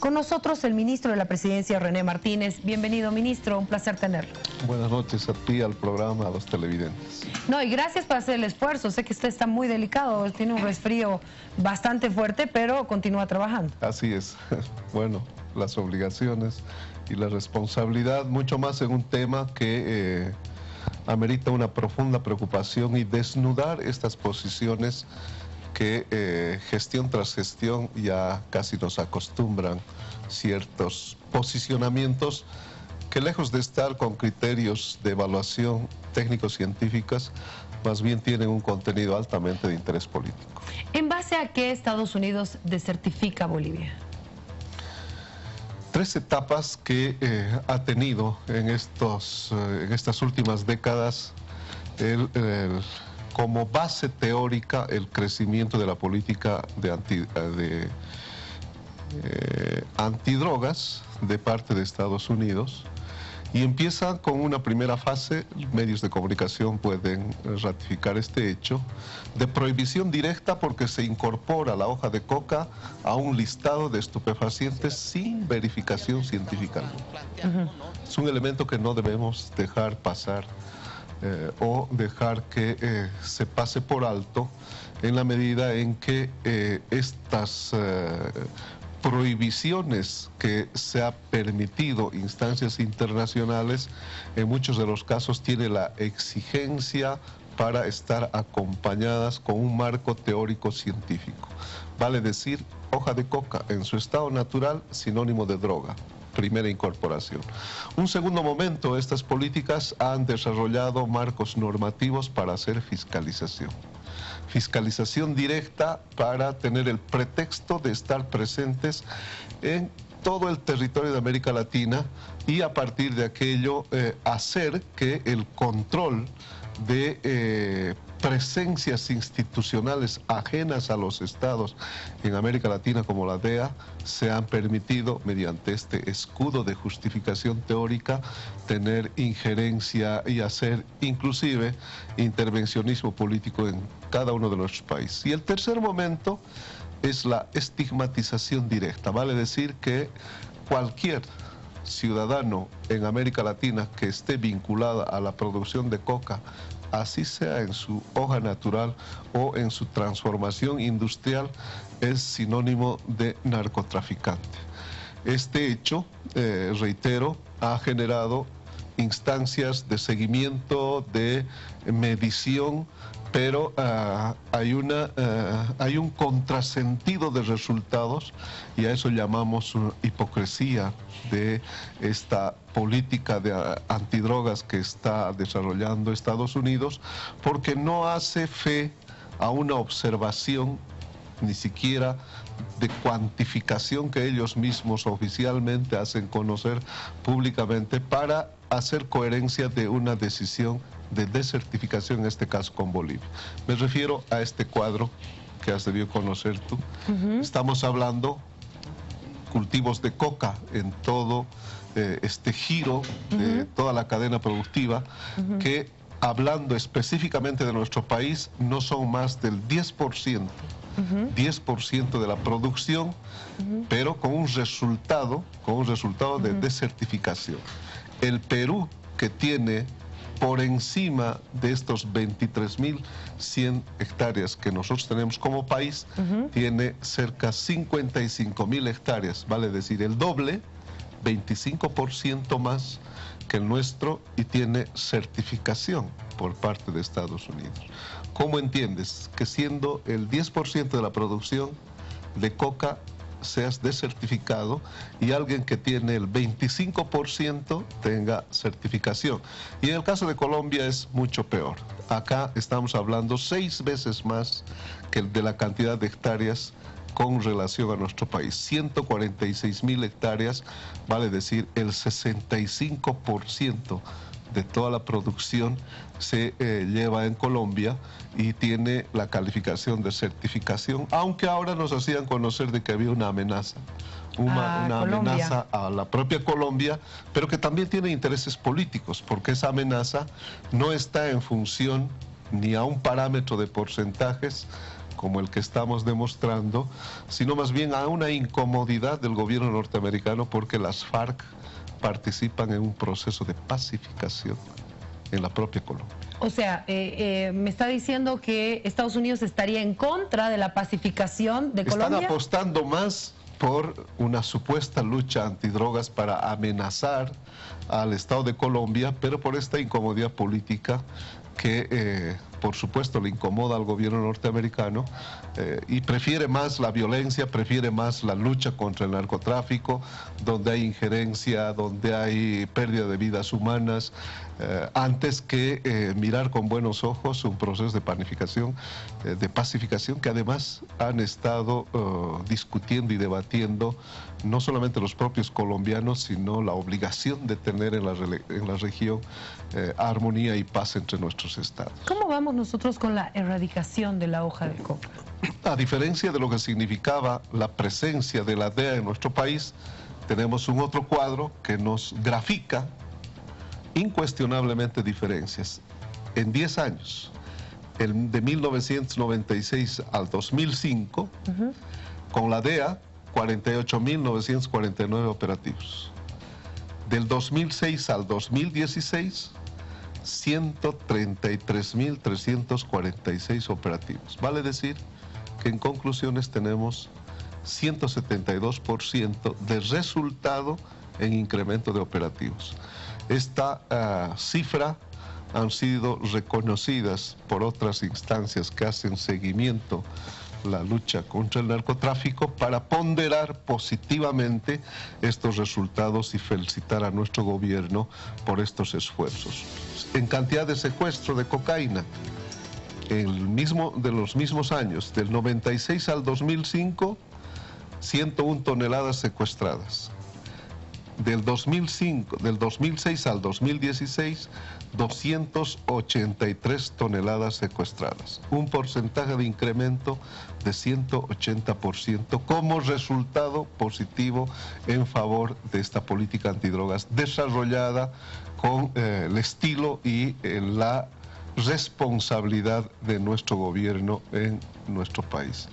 Con nosotros el ministro de la Presidencia, René Martínez. Bienvenido, ministro, un placer tenerlo. Buenas noches a ti, al programa, a los televidentes. No, y gracias por hacer el esfuerzo. Sé que usted está muy delicado, tiene un resfrío bastante fuerte, pero continúa trabajando. Así es. Bueno, las obligaciones y la responsabilidad, mucho más en un tema que amerita una profunda preocupación y desnudar estas posiciones que gestión tras gestión ya casi nos acostumbran ciertos posicionamientos que, lejos de estar con criterios de evaluación técnico-científicas, más bien tienen un contenido altamente de interés político. ¿En base a qué Estados Unidos desertifica a Bolivia? 3 etapas que ha tenido en estas últimas décadas como base teórica el crecimiento de la política de antidrogas de parte de Estados Unidos, y empieza con una primera fase, medios de comunicación pueden ratificar este hecho, de prohibición directa porque se incorpora la hoja de coca a un listado de estupefacientes sin verificación científica. Es un elemento que no debemos dejar pasar o dejar que se pase por alto en la medida en que estas prohibiciones que se ha permitido instancias internacionales, en muchos de los casos tiene la exigencia para estar acompañadas con un marco teórico científico. Vale decir, hoja de coca en su estado natural, sinónimo de droga. Primera incorporación. Un segundo momento, estas políticas han desarrollado marcos normativos para hacer fiscalización. Fiscalización directa para tener el pretexto de estar presentes en todo el territorio de América Latina y a partir de aquello hacer que el control de presencias institucionales ajenas a los estados en América Latina como la DEA se han permitido, mediante este escudo de justificación teórica, tener injerencia y hacer inclusive intervencionismo político en cada uno de nuestros países. Y el tercer momento es la estigmatización directa, vale decir que cualquier ciudadano en América Latina que esté vinculada a la producción de coca, así sea en su hoja natural o en su transformación industrial, es sinónimo de narcotraficante. Este hecho, reitero, ha generado instancias de seguimiento, de medición, pero hay un contrasentido de resultados y a eso llamamos hipocresía de esta política de antidrogas que está desarrollando Estados Unidos, porque no hace fe a una observación ni siquiera de cuantificación que ellos mismos oficialmente hacen conocer públicamente para hacer coherencia de una decisión de desertificación, en este caso con Bolivia. Me refiero a este cuadro que has debido conocer tú. Estamos hablando cultivos de coca en todo este giro de toda la cadena productiva que, hablando específicamente de nuestro país, no son más del 10%. 10% de la producción, pero con un resultado de desertificación. El Perú, que tiene por encima de estos 23.100 hectáreas que nosotros tenemos como país, tiene cerca de 55.000 hectáreas, vale decir el doble, 25% más que el nuestro, y tiene certificación por parte de Estados Unidos. ¿Cómo entiendes que siendo el 10% de la producción de coca seas desertificado y alguien que tiene el 25% tenga certificación? Y en el caso de Colombia es mucho peor. Acá estamos hablando 6 veces más que de la cantidad de hectáreas con relación a nuestro país. 146.000 hectáreas, vale decir el 65% de toda la producción se lleva en Colombia y tiene la calificación de certificación, aunque ahora nos hacían conocer de que había una amenaza. Una amenaza a la propia Colombia, pero que también tiene intereses políticos, porque esa amenaza no está en función ni a un parámetro de porcentajes como el que estamos demostrando, sino más bien a una incomodidad del gobierno norteamericano porque las FARC participan en un proceso de pacificación en la propia Colombia. O sea, me está diciendo que Estados Unidos estaría en contra de la pacificación de Colombia. Están apostando más por una supuesta lucha antidrogas para amenazar al Estado de Colombia, pero por esta incomodidad política que por supuesto le incomoda al gobierno norteamericano y prefiere más la violencia, prefiere más la lucha contra el narcotráfico, donde hay injerencia, donde hay pérdida de vidas humanas, antes que mirar con buenos ojos un proceso de pacificación que además han estado discutiendo y debatiendo no solamente los propios colombianos, sino la obligación de tener en la región armonía y paz entre nuestros estados. ¿Cómo vamos nosotros con la erradicación de la hoja de coca? A diferencia de lo que significaba la presencia de la DEA en nuestro país, tenemos un otro cuadro que nos grafica incuestionablemente diferencias. En 10 años, de 1996 al 2005, con la DEA, 48.949 operativos. Del 2006 al 2016, 133.346 operativos. Vale decir que en conclusiones tenemos 172% de resultado en incremento de operativos. Esta cifra han sido reconocidas por otras instancias que hacen seguimiento la lucha contra el narcotráfico para ponderar positivamente estos resultados y felicitar a nuestro gobierno por estos esfuerzos. En cantidad de secuestro de cocaína, de los mismos años, del 96 al 2005, 101 toneladas secuestradas. Del 2006 al 2016, 283 toneladas secuestradas. Un porcentaje de incremento de 180% como resultado positivo en favor de esta política antidrogas desarrollada con el estilo y la responsabilidad de nuestro gobierno en nuestro país.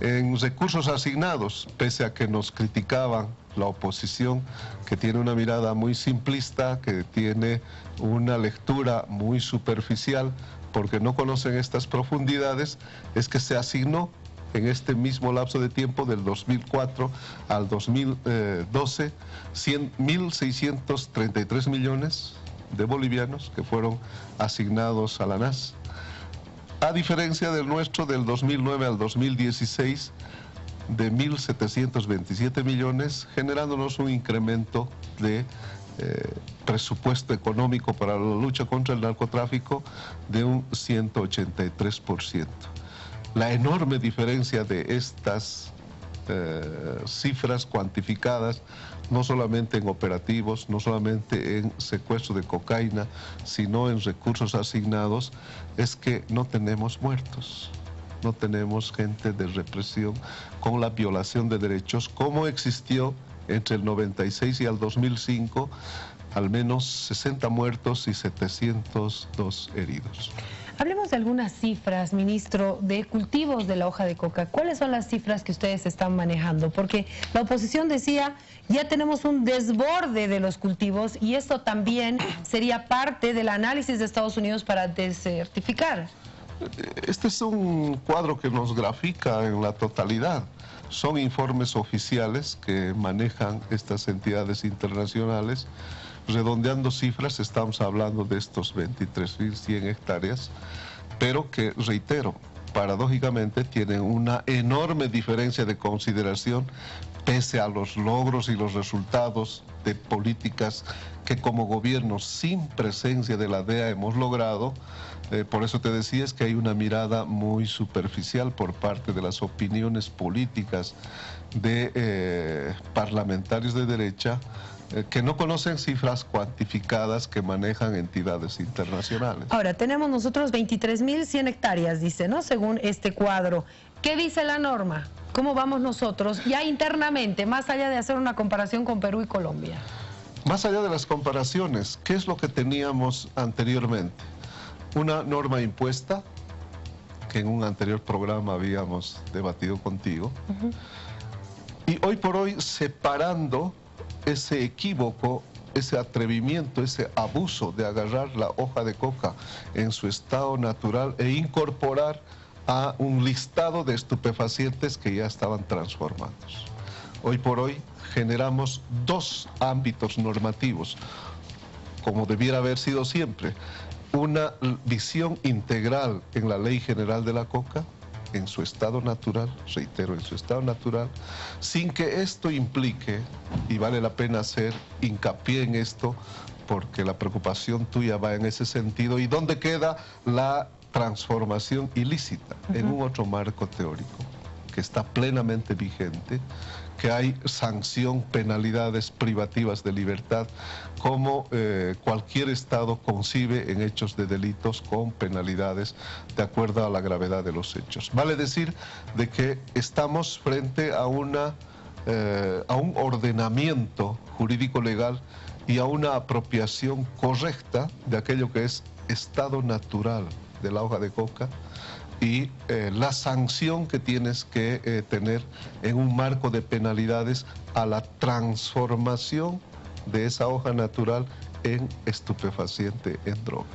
En recursos asignados, pese a que nos criticaban la oposición, que tiene una mirada muy simplista, que tiene una lectura muy superficial, porque no conocen estas profundidades, es que se asignó en este mismo lapso de tiempo, del 2004 al 2012, 1.633 millones de bolivianos que fueron asignados a la NAS. A diferencia del nuestro, del 2009 al 2016, de 1.727 millones, generándonos un incremento de presupuesto económico para la lucha contra el narcotráfico de un 183%. La enorme diferencia de estas cifras cuantificadas, no solamente en operativos, no solamente en secuestro de cocaína, sino en recursos asignados, es que no tenemos muertos, no tenemos gente de represión con la violación de derechos, como existió entre el 96 y el 2005, al menos 60 muertos y 702 heridos. Hablemos de algunas cifras, ministro, de cultivos de la hoja de coca. ¿Cuáles son las cifras que ustedes están manejando? Porque la oposición decía, ya tenemos un desborde de los cultivos y esto también sería parte del análisis de Estados Unidos para desertificar. Este es un cuadro que nos grafica en la totalidad. Son informes oficiales que manejan estas entidades internacionales. Redondeando cifras, estamos hablando de estos 23.100 hectáreas, pero que, reitero, paradójicamente tienen una enorme diferencia de consideración pese a los logros y los resultados de políticas que como gobierno sin presencia de la DEA hemos logrado. Por eso te decía, es que hay una mirada muy superficial por parte de las opiniones políticas de parlamentarios de derecha que no conocen cifras cuantificadas que manejan entidades internacionales. Ahora, tenemos nosotros 23.100 hectáreas, dice, ¿no? Según este cuadro. ¿Qué dice la norma? ¿Cómo vamos nosotros ya internamente, más allá de hacer una comparación con Perú y Colombia? Más allá de las comparaciones, ¿qué es lo que teníamos anteriormente? Una norma impuesta que en un anterior programa habíamos debatido contigo. Y hoy por hoy, separando ese equívoco, ese atrevimiento, ese abuso de agarrar la hoja de coca en su estado natural e incorporar a un listado de estupefacientes que ya estaban transformados. Hoy por hoy generamos dos ámbitos normativos, como debiera haber sido siempre: una visión integral en la Ley General de la Coca, en su estado natural, reitero, en su estado natural, sin que esto implique, y vale la pena hacer hincapié en esto, porque la preocupación tuya va en ese sentido, y dónde queda la transformación ilícita en un otro marco teórico que está plenamente vigente, que hay sanción, penalidades privativas de libertad, como cualquier Estado concibe en hechos de delitos con penalidades de acuerdo a la gravedad de los hechos. Vale decir de que estamos frente a un ordenamiento jurídico legal y a una apropiación correcta de aquello que es estado natural de la hoja de coca, y la sanción que tienes que tener en un marco de penalidades a la transformación de esa hoja natural en estupefaciente, en droga.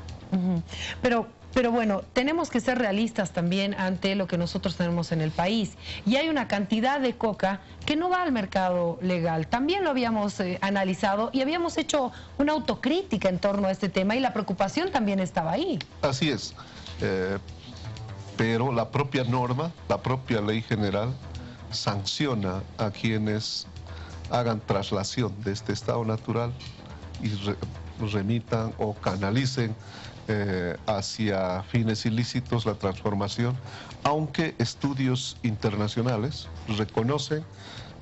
Pero bueno, tenemos que ser realistas también ante lo que nosotros tenemos en el país. Y hay una cantidad de coca que no va al mercado legal. También lo habíamos analizado y habíamos hecho una autocrítica en torno a este tema, y la preocupación también estaba ahí. Así es. Pero la propia norma, la propia ley general, sanciona a quienes hagan traslación de este estado natural y remitan o canalicen hacia fines ilícitos la transformación, aunque estudios internacionales reconocen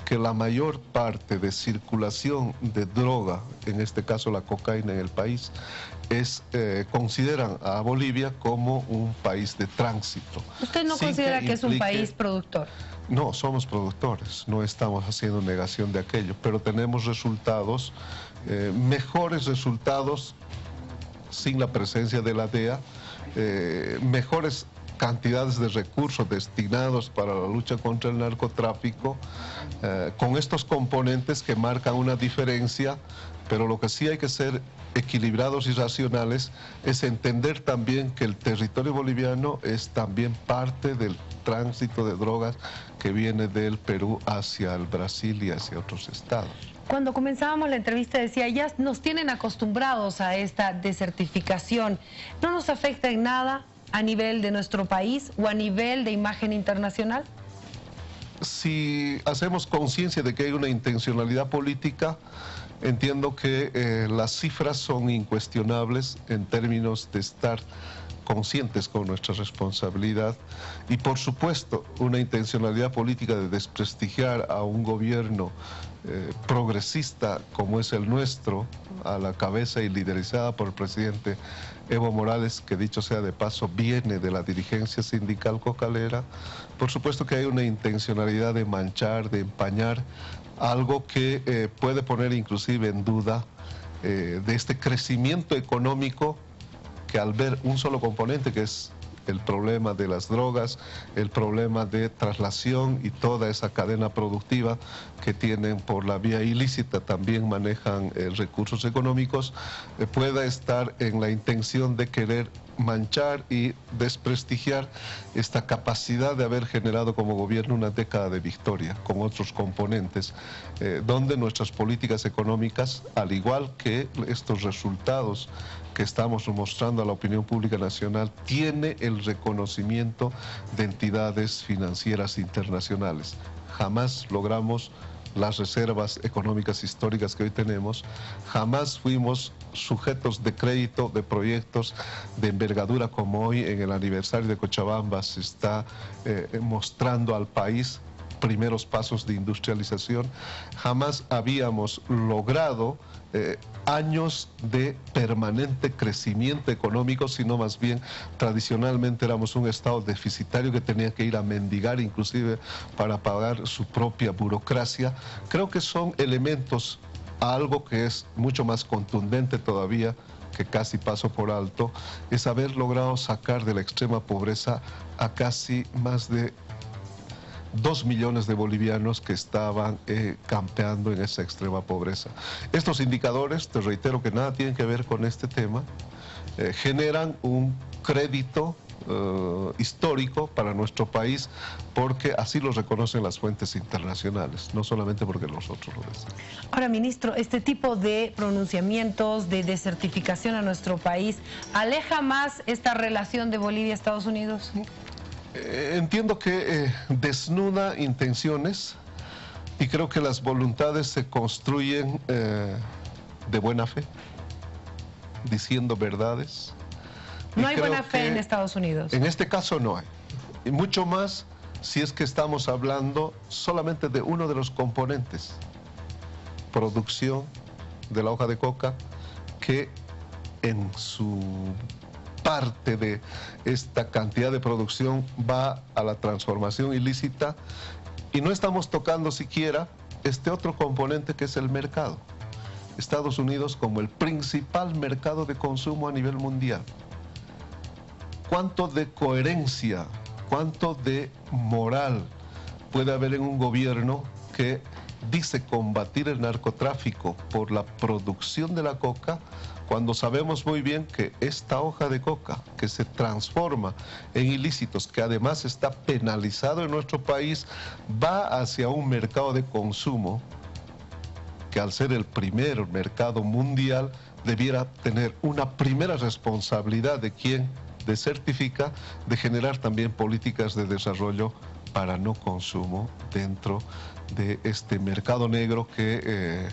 que la mayor parte de circulación de droga, en este caso la cocaína en el país, consideran a Bolivia como un país de tránsito. ¿Usted no considera que es un país productor? No, somos productores, no estamos haciendo negación de aquello, pero tenemos resultados, mejores resultados sin la presencia de la DEA, mejores cantidades de recursos destinados para la lucha contra el narcotráfico, con estos componentes que marcan una diferencia, pero lo que sí hay que ser equilibrados y racionales es entender también que el territorio boliviano es también parte del tránsito de drogas que viene del Perú hacia el Brasil y hacia otros estados. Cuando comenzábamos la entrevista decía, ya nos tienen acostumbrados a esta desertificación. ¿No nos afecta en nada a nivel de nuestro país o a nivel de imagen internacional? Si hacemos conciencia de que hay una intencionalidad política, entiendo que las cifras son incuestionables en términos de estar conscientes con nuestra responsabilidad, y por supuesto una intencionalidad política de desprestigiar a un gobierno progresista como es el nuestro, a la cabeza y liderizada por el presidente Evo Morales, que dicho sea de paso viene de la dirigencia sindical cocalera. Por supuesto que hay una intencionalidad de manchar, de empañar algo que puede poner inclusive en duda de este crecimiento económico, que al ver un solo componente, que es el problema de las drogas, el problema de traslación y toda esa cadena productiva que tienen por la vía ilícita, también manejan recursos económicos, pueda estar en la intención de querer manchar y desprestigiar esta capacidad de haber generado como gobierno una década de victoria con otros componentes, donde nuestras políticas económicas, al igual que estos resultados que estamos mostrando a la opinión pública nacional, tiene el reconocimiento de entidades financieras internacionales. Jamás logramos las reservas económicas históricas que hoy tenemos, jamás fuimos sujetos de crédito de proyectos de envergadura como hoy en el aniversario de Cochabamba se está mostrando al país primeros pasos de industrialización. Jamás habíamos logrado años de permanente crecimiento económico, sino más bien tradicionalmente éramos un estado deficitario que tenía que ir a mendigar inclusive para pagar su propia burocracia. Creo que son elementos a algo que es mucho más contundente todavía, que casi paso por alto, es haber logrado sacar de la extrema pobreza a casi más de 2 millones de bolivianos que estaban campeando en esa extrema pobreza. Estos indicadores, te reitero que nada tienen que ver con este tema, generan un crédito histórico para nuestro país, porque así lo reconocen las fuentes internacionales, no solamente porque nosotros lo decimos. Ahora, ministro, este tipo de pronunciamientos, de desertificación a nuestro país, ¿aleja más esta relación de Bolivia-Estados Unidos? Entiendo que desnuda intenciones, y creo que las voluntades se construyen de buena fe, diciendo verdades. No hay buena fe en Estados Unidos. En este caso no hay. Y mucho más si es que estamos hablando solamente de uno de los componentes, producción de la hoja de coca, que en su parte de esta cantidad de producción va a la transformación ilícita, y no estamos tocando siquiera este otro componente que es el mercado. Estados Unidos como el principal mercado de consumo a nivel mundial. ¿Cuánto de coherencia, cuánto de moral puede haber en un gobierno que dice combatir el narcotráfico por la producción de la coca, cuando sabemos muy bien que esta hoja de coca que se transforma en ilícitos, que además está penalizado en nuestro país, va hacia un mercado de consumo que, al ser el primer mercado mundial, debiera tener una primera responsabilidad de quien desertifica, de generar también políticas de desarrollo para no consumo dentro de este mercado negro que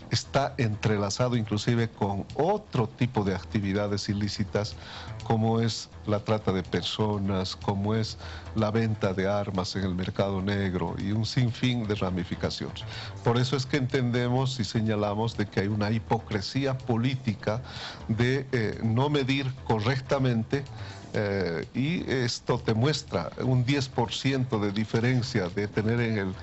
está entrelazado inclusive con otro tipo de actividades ilícitas, como es la trata de personas, como es la venta de armas en el mercado negro, y un sinfín de ramificaciones. Por eso es que entendemos y señalamos de que hay una hipocresía política de no medir correctamente, y esto te muestra un 10% de diferencia de tener en el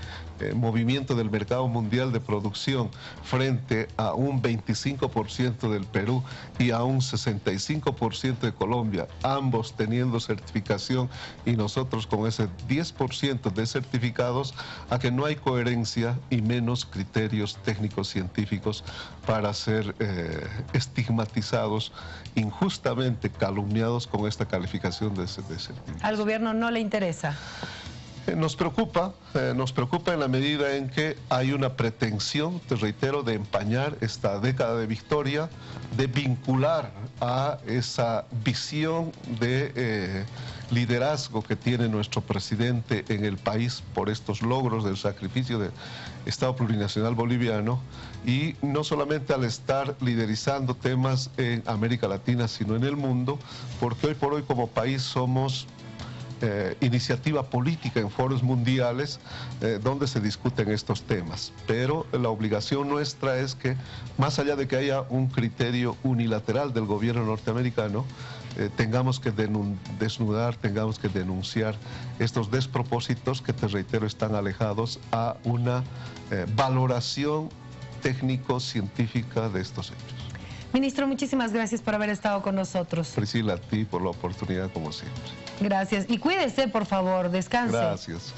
movimiento del mercado mundial de producción frente a un 25% del Perú y a un 65% de Colombia, ambos teniendo certificación y nosotros con ese 10% de certificados, a que no hay coherencia y menos criterios técnicos científicos para ser estigmatizados, injustamente calumniados con esta calificación de certificación. ¿Al gobierno no le interesa? Nos preocupa en la medida en que hay una pretensión, te reitero, de empañar esta década de victoria, de vincular a esa visión de liderazgo que tiene nuestro presidente en el país por estos logros del sacrificio del Estado plurinacional boliviano, y no solamente al estar liderizando temas en América Latina, sino en el mundo, porque hoy por hoy como país somos iniciativa política en foros mundiales donde se discuten estos temas. Pero la obligación nuestra es que, más allá de que haya un criterio unilateral del gobierno norteamericano, tengamos que desnudar, tengamos que denunciar estos despropósitos que, te reitero, están alejados a una valoración técnico-científica de estos hechos. Ministro, muchísimas gracias por haber estado con nosotros. Priscila, a ti por la oportunidad como siempre. Gracias. Y cuídese, por favor, descanse. Gracias.